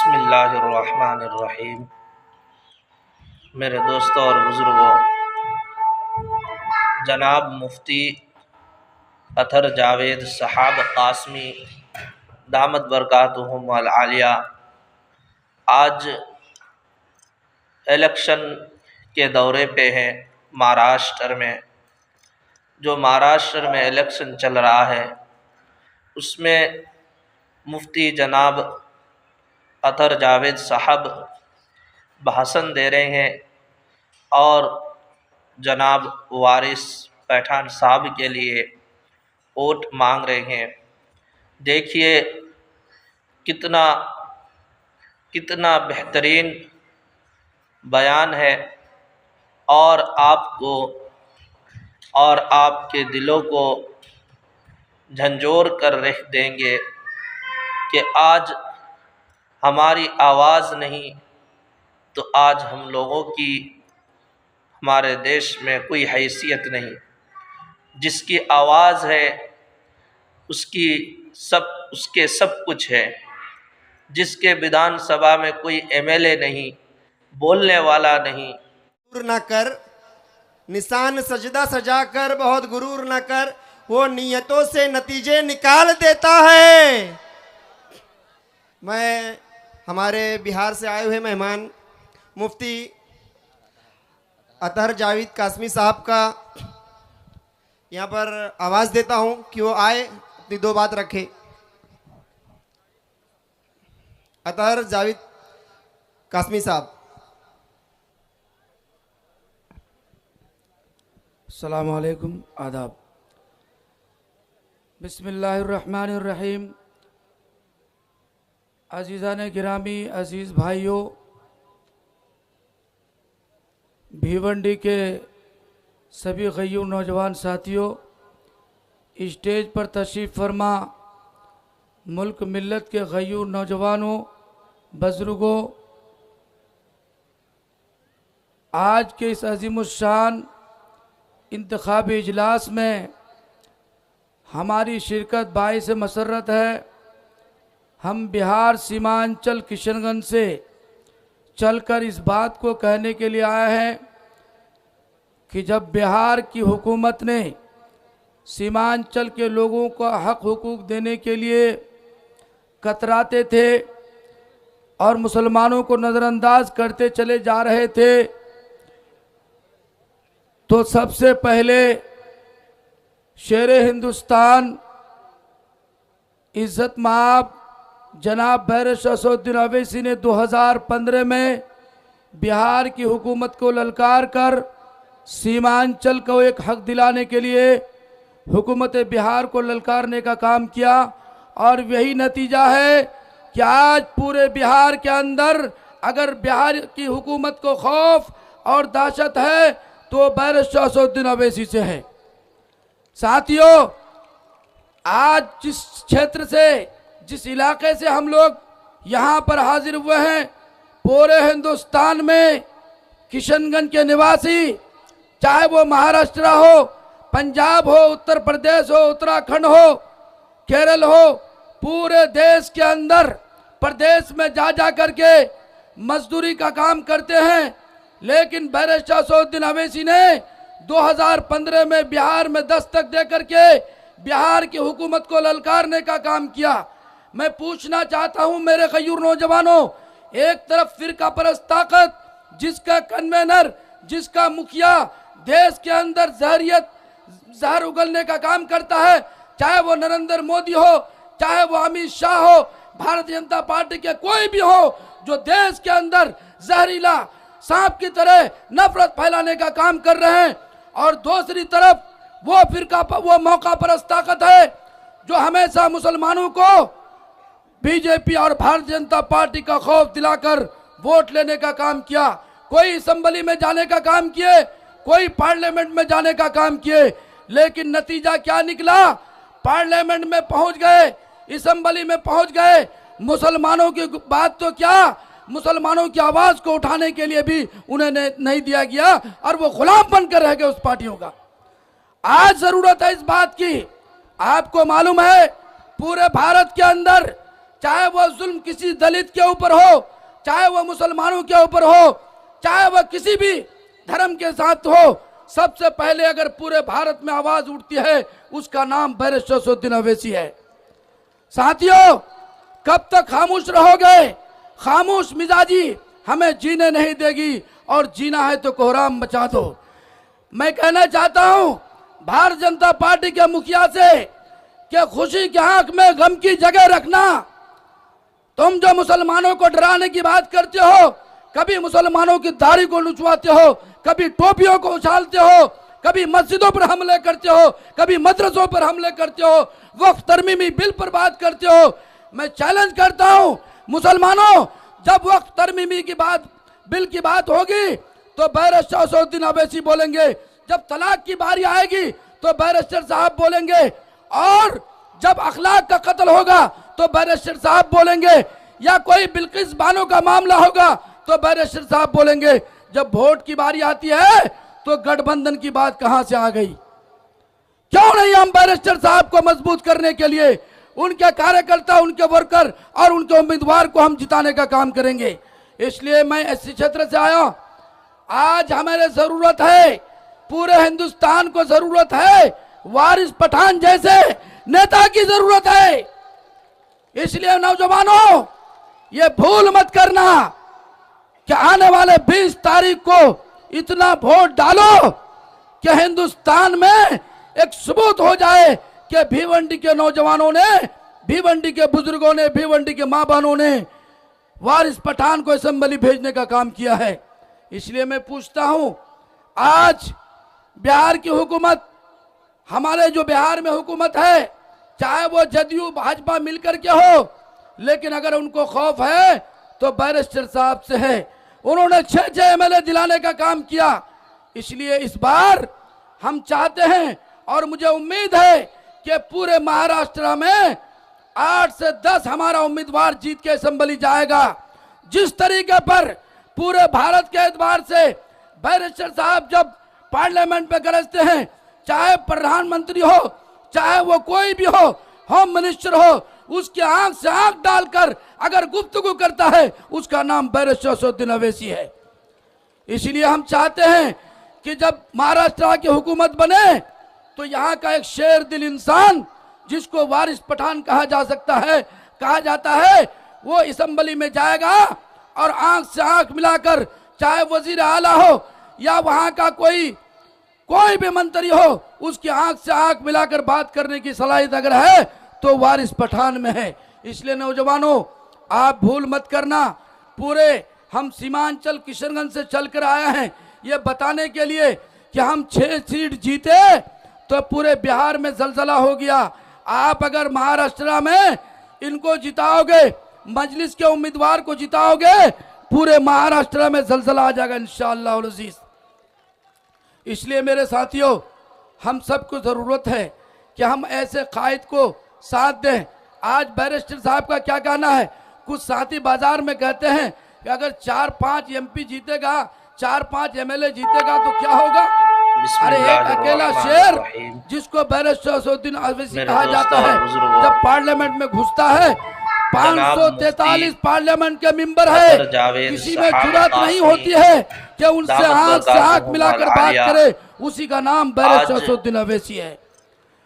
बिस्मिल्लाहिर्रहमानिर्रहीम। मेरे दोस्तों और बुज़ुर्गों, जनाब मुफ्ती अतहर जावेद साहब कासमी दामत बरकातुहुम अल आलिया आज इलेक्शन के दौरे पे हैं महाराष्ट्र में। जो महाराष्ट्र में इलेक्शन चल रहा है उसमें मुफ्ती जनाब अतहर जावेद साहब भाषण दे रहे हैं और जनाब वारिस पठान साहब के लिए वोट मांग रहे हैं। देखिए कितना कितना बेहतरीन बयान है और आपको और आपके दिलों को झंझोर कर रख देंगे कि आज हमारी आवाज़ नहीं तो आज हम लोगों की हमारे देश में कोई हैसियत नहीं। जिसकी आवाज़ है उसके सब कुछ है। जिसके विधानसभा में कोई एमएलए नहीं, बोलने वाला नहीं। गुरूर न कर, निशान सजदा सजा कर, बहुत गुरूर न कर, वो नियतों से नतीजे निकाल देता है। मैं हमारे बिहार से आए हुए मेहमान मुफ्ती अतहर जावेद कासमी साहब का यहाँ पर आवाज़ देता हूँ कि वो आए, अपनी दो बात रखे। अतहर जावेद कासमी साहब। अस्सलामु अलैकुम, आदाब। बिस्मिल्लाहिर्रहमानिर्रहीम। अज़ीज़ान गिरामी, अज़ीज़ भाइयों, भिवंडी के सभी गय्यूर नौजवान साथियों, स्टेज पर तशरीफ़ फरमा मुल्क मिल्लत के गय्यूर नौजवानों, बुज़ुर्गों, आज के इस अज़ीमुश्शान इंतखाबी इजलास में हमारी शिरकत बाइस मसर्रत है। हम बिहार सीमांचल किशनगंज से चलकर इस बात को कहने के लिए आए हैं कि जब बिहार की हुकूमत ने सीमांचल के लोगों को हक हुकूक देने के लिए कतराते थे और मुसलमानों को नज़रअंदाज करते चले जा रहे थे, तो सबसे पहले शेरे हिंदुस्तान इज़्ज़त माब जनाब बैरिस्टर असदुद्दीन अवैसी ने 2015 में बिहार की हुकूमत को ललकार कर सीमांचल को एक हक दिलाने के लिए हुकूमत बिहार को ललकारने का काम किया और यही नतीजा है कि आज पूरे बिहार के अंदर अगर बिहार की हुकूमत को खौफ और दहशत है तो बैरिस्टर असदुद्दीन अवैसी से है। साथियों, आज जिस क्षेत्र से, जिस इलाके से हम लोग यहाँ पर हाजिर हुए हैं, पूरे हिंदुस्तान में किशनगंज के निवासी, चाहे वो महाराष्ट्र हो, पंजाब हो, उत्तर प्रदेश हो, उत्तराखंड हो, केरल हो, पूरे देश के अंदर प्रदेश में जा करके मजदूरी का काम करते हैं। लेकिन बैरिस्टर असदुद्दीन अवैसी ने 2015 में बिहार में दस्तक दे करके बिहार की हुकूमत को ललकारने का काम किया। मैं पूछना चाहता हूं मेरे गय्यूर नौजवानों, एक तरफ फिरका परस्त ताकत, जिसका कन्वेनर, जिसका मुखिया देश के अंदर जहर उगलने का काम करता है, चाहे वो नरेंद्र मोदी हो, चाहे वो अमित शाह हो, भारतीय जनता पार्टी के कोई भी हो, जो देश के अंदर जहरीला सांप की तरह नफरत फैलाने का काम कर रहे हैं। और दूसरी तरफ वो मौका परस्त ताकत है जो हमेशा मुसलमानों को बीजेपी और भारतीय जनता पार्टी का खौफ दिलाकर वोट लेने का काम किया। कोई असेंबली में जाने का काम किए, कोई पार्लियामेंट में जाने का काम किए, लेकिन नतीजा क्या निकला? पार्लियामेंट में पहुंच गए, असेंबली में पहुंच गए, मुसलमानों की बात तो क्या, मुसलमानों की आवाज को उठाने के लिए भी उन्हें नहीं दिया गया और वो गुलाम बनकर रह गए उस पार्टियों का। आज जरूरत है इस बात की। आपको मालूम है पूरे भारत के अंदर चाहे वह जुल्म किसी दलित के ऊपर हो, चाहे वह मुसलमानों के ऊपर हो, चाहे वह किसी भी धर्म के साथ हो, सबसे पहले अगर पूरे भारत में आवाज उठती है उसका नाम बैरिस्टर शमसुद्दीन अवैसी है। साथियों, कब तक खामोश रहोगे? खामोश मिजाजी हमें जीने नहीं देगी, और जीना है तो कोहराम मचा दो। मैं कहना चाहता हूं भारतीय जनता पार्टी के मुखिया से कि खुशी की आंख में गम की जगह रखना। तुम जो मुसलमानों को डराने की बात करते हो, कभी मुसलमानों की दाढ़ी को नुचवाते हो, कभी टोपियों को उछालते हो, कभी मस्जिदों पर हमले करते हो, कभी मदरसों पर हमले करते हो, वक्फ तरमीमी बिल पर बात करते हो। मैं चैलेंज करता हूं मुसलमानों, जब वक्फ तरमीमी की बात, बिल की बात होगी तो बैरिस्टर शमसुद्दीन अवैसी बोलेंगे, जब तलाक की बारी आएगी तो बैरिस्टर साहब बोलेंगे, और जब अखलाक का कत्ल होगा तो बैरिस्टर साहब बोलेंगे, या कोई बिल्किस बानो का मामला होगा तो बैरिस्टर साहब बोलेंगे। जब वोट की बारी आती है तो गठबंधन की बात कहां से आ गई? क्यों नहीं हम बैरिस्टर साहब को मजबूत करने के लिए उनके कार्यकर्ता, उनके वर्कर और उनके उम्मीदवार को हम जिताने का काम करेंगे। इसलिए मैं इस क्षेत्र से आया। आज हमारे जरूरत है, पूरे हिंदुस्तान को जरूरत है, वारिस पठान जैसे नेता की जरूरत है। इसलिए नौजवानों, ये भूल मत करना कि आने वाले 20 तारीख को इतना वोट डालो कि हिंदुस्तान में एक सबूत हो जाए कि भिवंडी के नौजवानों ने, भिवंडी के बुजुर्गों ने, भिवंडी के मां बहनों ने वारिस पठान को असेंबली भेजने का काम किया है। इसलिए मैं पूछता हूं, आज बिहार की हुकूमत, हमारे जो बिहार में हुकूमत है, चाहे वो जदयू भाजपा मिलकर के हो, लेकिन अगर उनको खौफ है तो बैरिस्टर साहब से है। उन्होंने 6 एमएलए दिलाने का काम किया। इसलिए इस बार हम चाहते हैं और मुझे उम्मीद है कि पूरे महाराष्ट्र में 8 से 10 हमारा उम्मीदवार जीत के असेंबली जाएगा। जिस तरीके पर पूरे भारत के एतबार से बैरिस्टर साहब जब पार्लियामेंट में गरजते हैं, चाहे प्रधानमंत्री हो, चाहे वो कोई भी हो, होम मिनिस्टर हो, उसके आंख से आंख डालकर अगर गुफ्तगू करता है, उसका नाम बैरिस्टर शमसुद्दीन अवैसी है। इसलिए हम चाहते हैं कि जब महाराष्ट्र की हुकूमत बने तो यहाँ का एक शेर दिल इंसान, जिसको वारिस पठान कहा जा सकता है, कहा जाता है, वो असेंबली में जाएगा और आंख से आंख मिलाकर, चाहे वजीर आला हो या वहां का कोई भी मंत्री हो, उसकी आंख से आंख मिलाकर बात करने की सलाहियत अगर है तो वारिस पठान में है। इसलिए नौजवानों, आप भूल मत करना। पूरे हम सीमांचल किशनगंज से चलकर आए हैं ये बताने के लिए कि हम 6 सीट जीते तो पूरे बिहार में जलजला हो गया। आप अगर महाराष्ट्र में इनको जिताओगे, मजलिस के उम्मीदवार को जिताओगे, पूरे महाराष्ट्र में जलजला आ जाएगा इंशाअल्लाह अज़ीज़। इसलिए मेरे साथियों, हम सबको जरूरत है कि हम ऐसे कायद को साथ दें। आज बैरिस्टर साहब का क्या कहना है? कुछ साथी बाजार में कहते हैं कि अगर 4-5 एमपी जीतेगा, 4-5 एमएलए जीतेगा तो क्या होगा? अरे एक अकेला शेर जिसको बैरिस्टर शमसुद्दीन अवैसी कहा जाता है, जब पार्लियामेंट में घुसता है, 543 पार्लियामेंट के मेंबर है, किसी में जुर्रत नहीं होती है कि उनसे आंख से आंख मिलाकर बात करे, उसी का नाम बैरिस्टर शमसुद्दीन अवैसी है।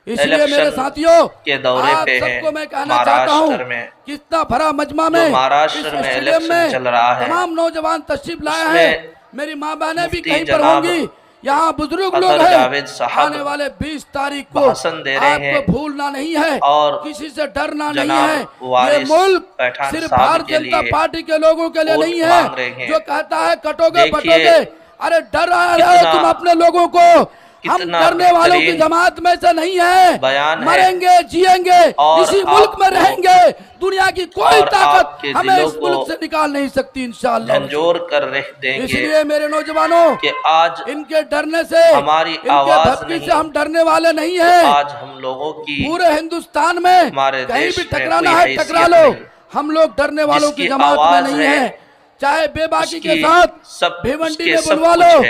इसलिए मेरे साथियों, आप सबको मैं कहना चाहता हूँ, कितना भरा मजमा में स्टेडियम में तमाम नौजवान तशरीफ लाए हैं। मेरी माँ बहनें भी कहीं पर होंगी, यहाँ बुजुर्ग लोग हैं। आने वाले 20 तारीख को आपको भूलना नहीं है और किसी से डरना नहीं है। ये मुल्क सिर्फ भारतीय जनता पार्टी के लोगों के लिए नहीं है जो कहता है कटोगे बटोगे। अरे डर रहा है तुम अपने लोगों को। हम डरने वालों की जमात में से नहीं है। मरेंगे जिएंगे इसी मुल्क में रहेंगे। दुनिया की कोई ताकत हमें इस मुल्क से निकाल नहीं सकती इंशाअल्लाह। झंझोर कर रख देंगे। इसलिए मेरे नौजवानों, कि आज इनके डरने से, हमारी आवाज नहीं, से हम डरने वाले नहीं हैं। आज हम लोगों की पूरे हिंदुस्तान में कहीं भी टकराना है टकरा लो, हम लोग डरने वालों की जमात में नहीं है। चाहे बेबाकी के साथ भिवंडी में बुलवा लो,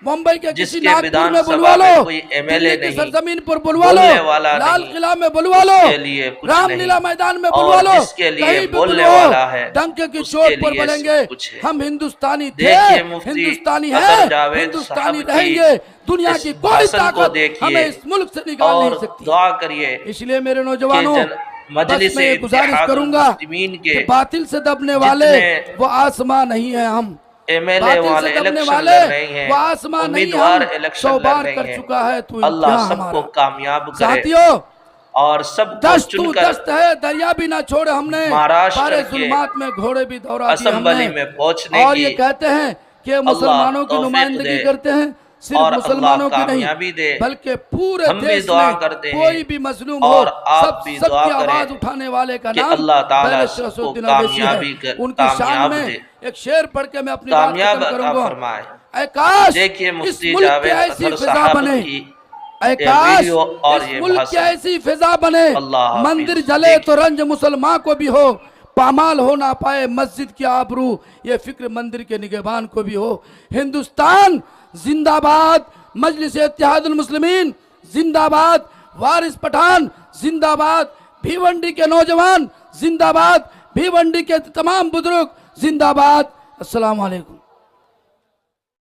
मुंबई के किसी जिसके नागपुर में विधानसभा बुलवा में लो, कोई दिल्ली एमएलए की नहीं, सरजमीन पर बुलवा लो, बोलने वाला लाल नहीं, किला में बुलवा लो, उसके लिए कुछ रामलीला नहीं। मैदान में और बुलवा लो, जिसके लिए कहीं भी बोलने बुलवाओ, वाला है, डंक की उसके चोट पर लिए बोलेंगे सब कुछ है। हम हिंदुस्तानी थे, देखिए मुफ्ती हिंदुस्तानी अतर है, जावेद हिंदुस्तानी साहब की रहेंगे। दुनिया इस की कोई भाषण को ताकत देखिए हमें इस मुल्क से निकाल और नहीं सकती। दुआ करिए इसलिए मेरे नौजवानों, मजलिस बस मैं ये गुजारिश इत्तेहादुल करूंगा मुस्लिमीन के कि बातिल से दबने वाले जितने वो आसमां नहीं है, हम एमएलए बातिल वाले से दबने इलेक्शन वाले लड़ रहे हैं, वो आसमां नहीं, उम्मीदवार हम इलेक्शन 100 लड़ बार रहे कर हैं। चुका है तू अल्लाह इम्तिहान सबको हमारा। कामयाब करे साथियों, और सबको दस्त तू चुनकर दस्त है, दरिया भी ना छोड़े हमने, महाराष्ट्र सारे के जुल्मात में घोड़े भी दौड़ा दिए असेंबली हमने। में पहुंचने और की ये कहते हैं कि मुसलमानों की तौफीक नुमाइंदगी दे करते हैं, सिर्फ और मुसलमानों अल्लाह की नहीं कामयाबी दे। बल्कि पूरे हम भी देश दुआ में करते हैं कोई भी मजलूम हो, और आप सब भी सबकी दुआ करें आवाज उठाने वाले का कि नाम अल्लाह ताला बैरिस्टर सबको शरफुद्दीन अवैसी है। कामयाबी उनकी शान कामयाब में दे, एक शेर पढ़ के मैं अपनी बात कामयाब खत्म अता करूंगा। फरमाए। ऐ काश देखिए इस मुफ्ती मुल्क की जावेद ऐसी अतर फिजा साहब बने, की ऐ ये काश वीडियो और इस ये मुल्क की भाषण। ऐसी फिजा बने, अल्लाह हाफिज। मंदिर जले तो रंज मुसलमान को भी हो, पामाल हो ना पाए मस्जिद की आबरू, ये फिक्र मंदिर के निगहबान को भी हो। हिंदुस्तान जिंदाबाद, मजलिस इत्तेहादुल मुस्लिमीन जिंदाबाद, वारिस पठान जिंदाबाद, भिवंडी के नौजवान जिंदाबाद, भिवंडी के तमाम बुजुर्ग जिंदाबाद। अस्सलाम वालेकुम।